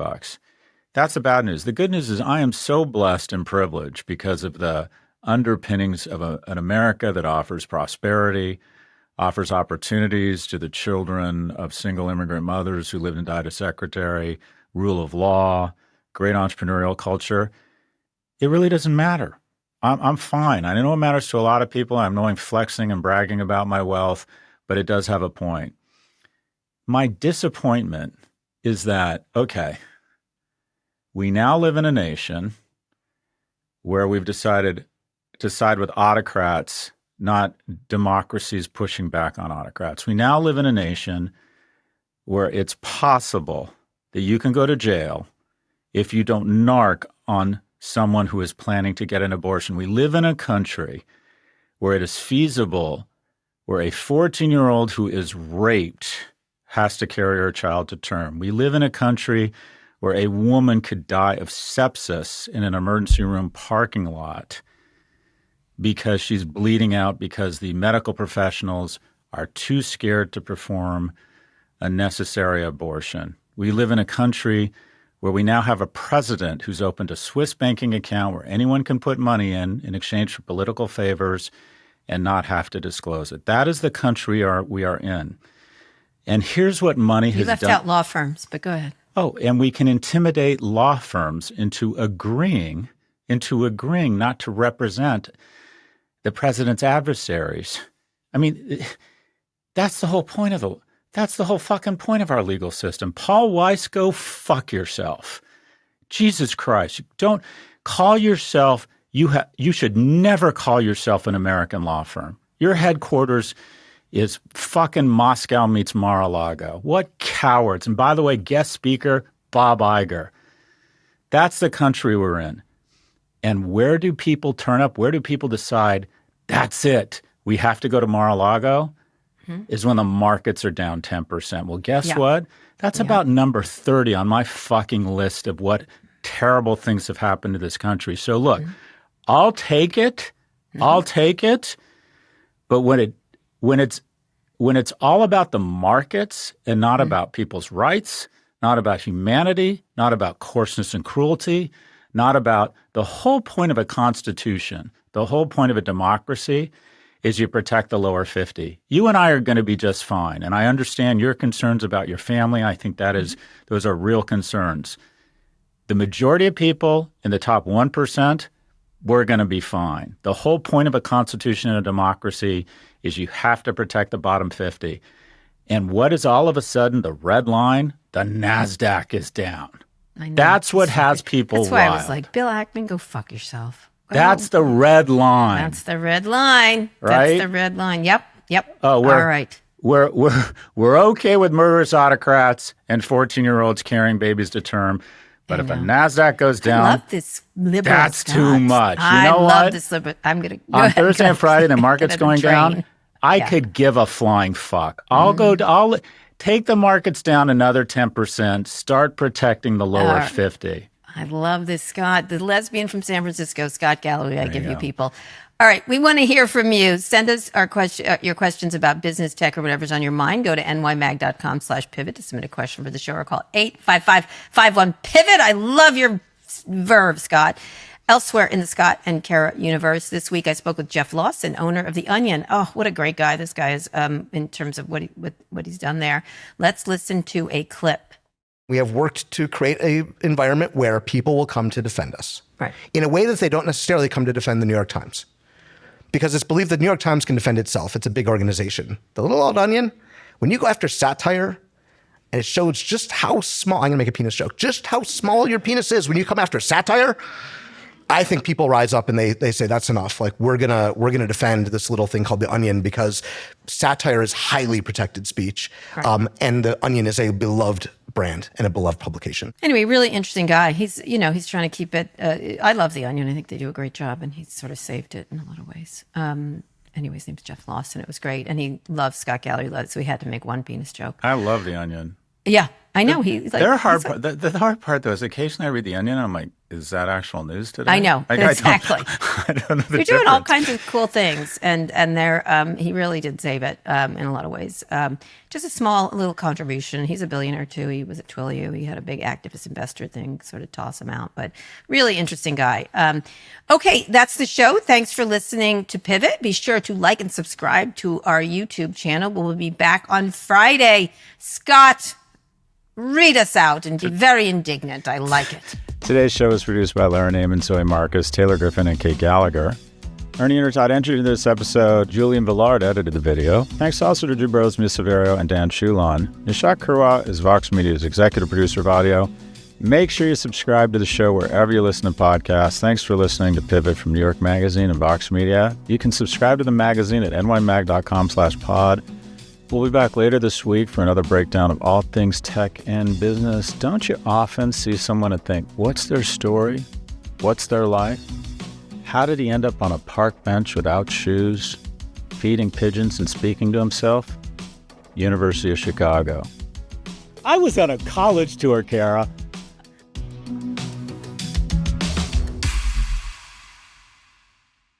That's the bad news. The good news is I am so blessed and privileged because of the underpinnings of an America that offers prosperity, offers opportunities to the children of single immigrant mothers who lived and died as secretary, rule of law, great entrepreneurial culture. It really doesn't matter. I'm fine. I know it matters to a lot of people. I'm knowing flexing and bragging about my wealth, but it does have a point. My disappointment is that, okay, we now live in a nation where we've decided to side with autocrats, not democracies pushing back on autocrats. We now live in a nation where it's possible that you can go to jail if you don't narc on someone who is planning to get an abortion. We live in a country where it is feasible, where a 14-year-old who is raped has to carry her child to term. We live in a country where a woman could die of sepsis in an emergency room parking lot because she's bleeding out because the medical professionals are too scared to perform a necessary abortion. We live in a country where we now have a president who's opened a Swiss banking account where anyone can put money in exchange for political favors and not have to disclose it. That is the country we are in. And here's what money has done. You left out law firms, but go ahead. Oh, and we can intimidate law firms into agreeing not to represent the president's adversaries. I mean, that's the whole point of that's the whole fucking point of our legal system. Paul Weiss, go fuck yourself. Jesus Christ. Don't call yourself, you should never call yourself an American law firm. Your headquarters is fucking Moscow meets Mar-a-Lago. What cowards. And by the way, guest speaker, Bob Iger. That's the country we're in. And where do people turn up? Where do people decide, that's it, we have to go to Mar-a-Lago? Is when the markets are down 10%. Well, guess what? That's about number 30 on my fucking list of what terrible things have happened to this country. So look, I'll take it. I'll take it. But when it's all about the markets and not about people's rights, not about humanity, not about coarseness and cruelty, not about the whole point of a constitution, the whole point of a democracy is you protect the lower 50. You and I are going to be just fine. And I understand your concerns about your family. I think those are real concerns. The majority of people in the top 1%, we're going to be fine. The whole point of a constitution and a democracy is you have to protect the bottom 50. And what is all of a sudden the red line? The NASDAQ is down. I know. That's what has people That's why wild. I was like, Bill Ackman, go fuck yourself. That's the red line. That's the red line. Right? That's the red line. Yep. Oh, all right. we're okay with murderous autocrats and 14-year-olds carrying babies to term. But if a NASDAQ goes down, I love this liberal that's Scott. too much. You I know love what? this liberal. I'm going to On Thursday and Friday, the market's going down. I Yeah. could give a flying fuck. I'll take the markets down another 10%. Start protecting the lower 50. I love this, Scott. The lesbian from San Francisco, Scott Galloway. I give you people. All right, we want to hear from you. Send us your questions about business, tech, or whatever's on your mind. Go to nymag.com/pivot to submit a question for the show or call 855-51-PIVOT. I love your verve, Scott. Elsewhere in the Scott and Kara universe, this week I spoke with Jeff Lawson, owner of The Onion. Oh, what a great guy this guy is in terms of what he's done there. Let's listen to a clip. We have worked to create an environment where people will come to defend us. Right. In a way that they don't necessarily come to defend the New York Times. Because it's believed that the New York Times can defend itself. It's a big organization. The little old Onion, when you go after satire, and it shows just how small, I'm gonna make a penis joke, just how small your penis is when you come after satire, I think people rise up and they say that's enough. Like we're gonna defend this little thing called The Onion because satire is highly protected speech, right. And The Onion is a beloved brand and a beloved publication. Anyway, really interesting guy. He's trying to keep it. I love The Onion. I think they do a great job, and he's sort of saved it in a lot of ways. Anyway, his name's Jeff Lawson. It was great, and he loves Scott Galloway, so we had to make one penis joke. I love The Onion. Yeah, I know. He's like, the hard part though is occasionally I read The Onion and I'm like, is that actual news today? I know, exactly. I don't know the You're doing all difference. kinds of cool things, and they're he really did save it in a lot of ways. Just a small little contribution. He's a billionaire too. He was at Twilio. He had a big activist investor thing, sort of toss him out, but really interesting guy. Okay, that's the show. Thanks for listening to Pivot. Be sure to like and subscribe to our YouTube channel. We'll be back on Friday. Scott, read us out and be very indignant. I like it. Today's show was produced by Lara Naaman, Zoë Marcus, Taylor Griffin, and Kate Gallagher. Ernie Intertot entered into this episode. Julian Velard edited the video. Thanks also to Drew Burrows, Mia Severo, and Dan Chulon. Nishat Kurwa is Vox Media's executive producer of audio. Make sure you subscribe to the show wherever you listen to podcasts. Thanks for listening to Pivot from New York Magazine and Vox Media. You can subscribe to the magazine at nymag.com/pod. We'll be back later this week for another breakdown of all things tech and business. Don't you often see someone and think, what's their story? What's their life? How did he end up on a park bench without shoes, feeding pigeons and speaking to himself? University of Chicago. I was on a college tour, Kara.